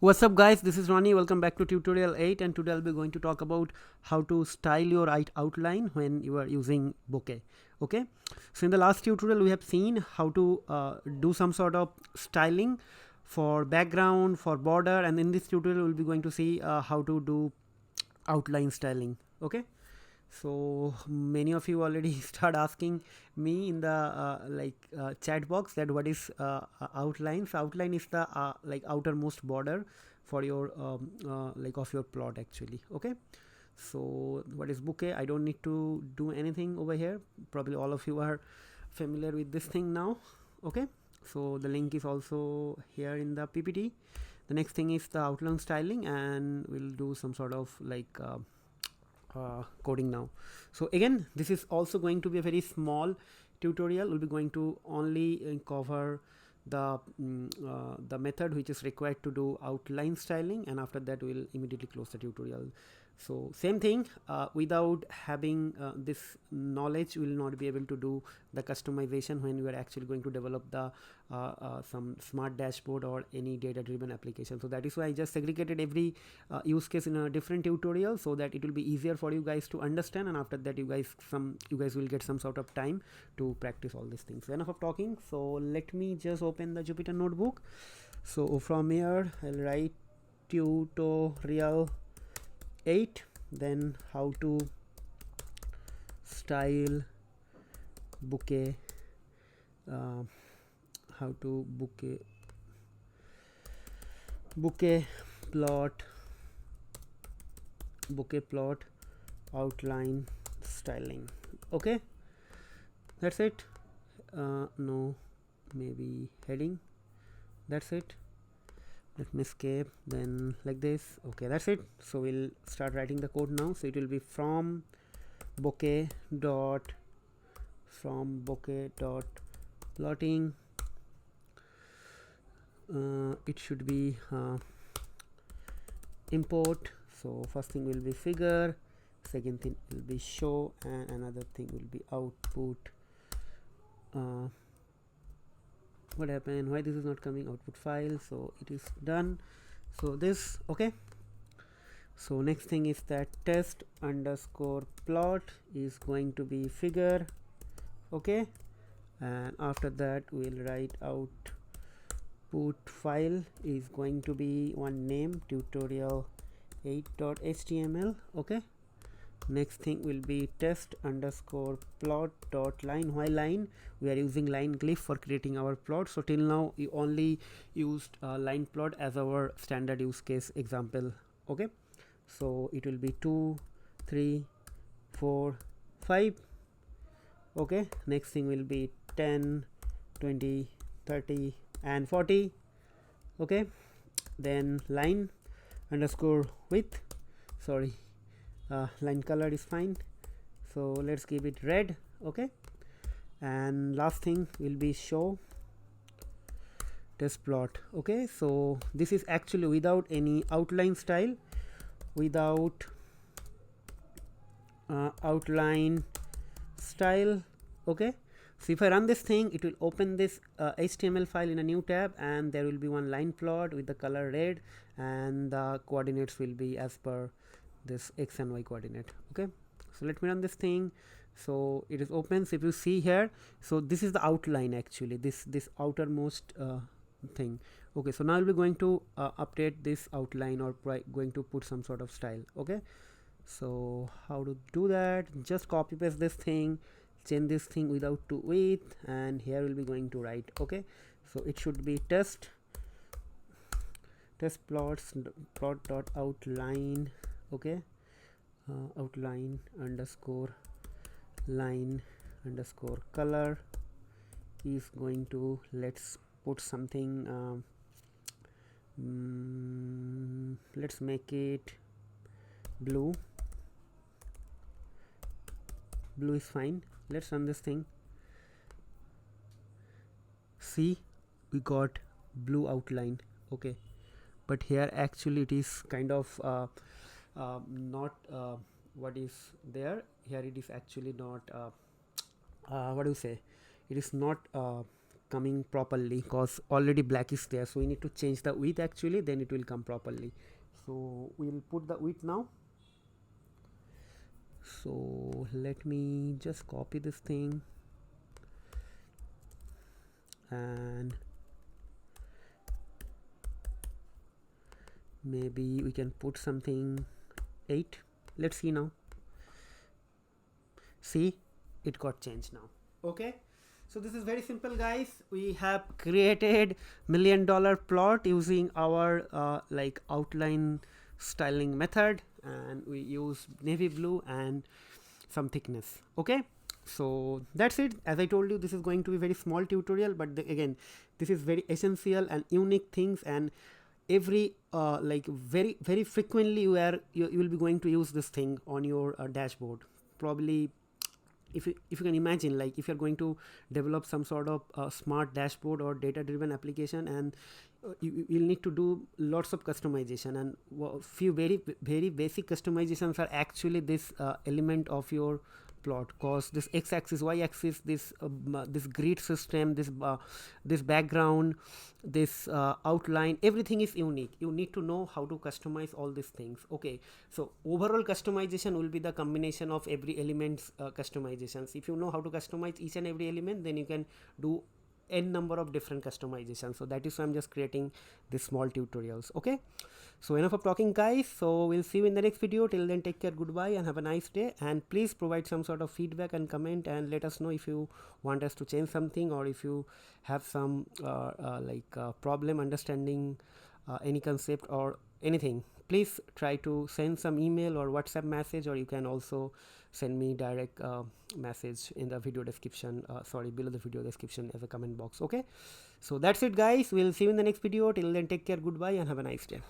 What's up guys, this is Ronnie. Welcome back to tutorial 8, and today I'll be going to talk about how to style your outline when you are using Bokeh. Okay, so in the last tutorial we have seen how to do some sort of styling for background, for border, and in this tutorial we'll be going to see how to do outline styling. Okay, so many of you already start asking me in the chat box that what is outlines. Outline is the like outermost border for your of your plot actually. Okay, so what is bouquet? I don't need to do anything over here. Probably all of you are familiar with this thing now. Okay, so the link is also here in the ppt. The next thing is the outline styling, and we'll do some sort of coding now. So again, this is also going to be a very small tutorial. We'll be going to only cover the method which is required to do outline styling, and after that we'll immediately close the tutorial. So same thing, without having this knowledge, we will not be able to do the customization when we are actually going to develop the some smart dashboard or any data driven application. So that is why I just segregated every use case in a different tutorial, so that it will be easier for you guys to understand, and after that you guys will get some sort of time to practice all these things. Enough of talking, so let me just open the Jupyter notebook. So from here I'll write tutorial 8, then how to style bouquet, how to bouquet plot outline styling. Okay, that's it. No, maybe heading. That's it. Let me escape, then like this. Okay, that's it. So we'll start writing the code now. So it will be from bokeh dot plotting. It should be import. So first thing will be figure, second thing will be show, and another thing will be output. What happened? Why this is not coming? Output file. So it is done. So this, okay. So next thing is that test underscore plot is going to be figure. Okay, and after that we'll write output file is going to be one name, tutorial 8.html. okay, next thing will be test underscore plot dot line. Why line? We are using line glyph for creating our plot. So till now we only used line plot as our standard use case example. Okay, so it will be 2, 3, 4, 5. okay, next thing will be 10, 20, 30 and 40. okay, then line underscore width, sorry, line color is fine, so let's give it red. okay, and last thing will be show test plot. okay, so this is actually without any outline style, without outline style. okay, so if I run this thing, it will open this HTML file in a new tab, and there will be one line plot with the color red, and the coordinates will be as per this x and y coordinate. okay, so let me run this thing. So it is open. So if you see here, so this is the outline actually, this outermost thing. okay, so now I'll be going to update this outline, or going to put some sort of style. okay, so how to do that? Just copy paste this thing, change this thing without to width, and here we'll be going to write. okay, so it should be test plot dot outline. okay, outline underscore line underscore color is going to, let's put something, let's make it blue. Blue is fine. Let's run this thing. See, we got blue outline. okay, but here actually it is kind of not what is there. Here it is actually not what do you say, it is not coming properly because already black is there. So we need to change the width actually, then it will come properly. So we'll put the width now. So let me just copy this thing and maybe we can put something 8. Let's see now. See, it got changed now. Okay, so this is very simple, guys. We have created $1 million plot using our like outline styling method, and we use navy blue and some thickness. Okay, so that's it. As I told you, this is going to be very small tutorial, but again, this is very essential and unique things, and every like very frequently you will be going to use this thing on your dashboard. Probably if you can imagine, like if you're going to develop some sort of smart dashboard or data driven application, and you'll need to do lots of customization, and few very basic customizations are actually this element of your plot, cause this x-axis, y-axis, this grid system, this background, this outline, everything is unique. You need to know how to customize all these things. Okay, so overall customization will be the combination of every element's customizations. If you know how to customize each and every element, then you can do n number of different customizations. So that is why I'm just creating these small tutorials. Okay, so enough of talking, guys. So we'll see you in the next video. Till then, take care, goodbye, and have a nice day. And please provide some sort of feedback and comment, and let us know if you want us to change something, or if you have some problem understanding any concept or anything. Please try to send some email or WhatsApp message, or you can also send me direct message in the video description, below the video description as a comment box. Okay, so that's it, guys. We'll see you in the next video. Till then, take care, goodbye, and have a nice day.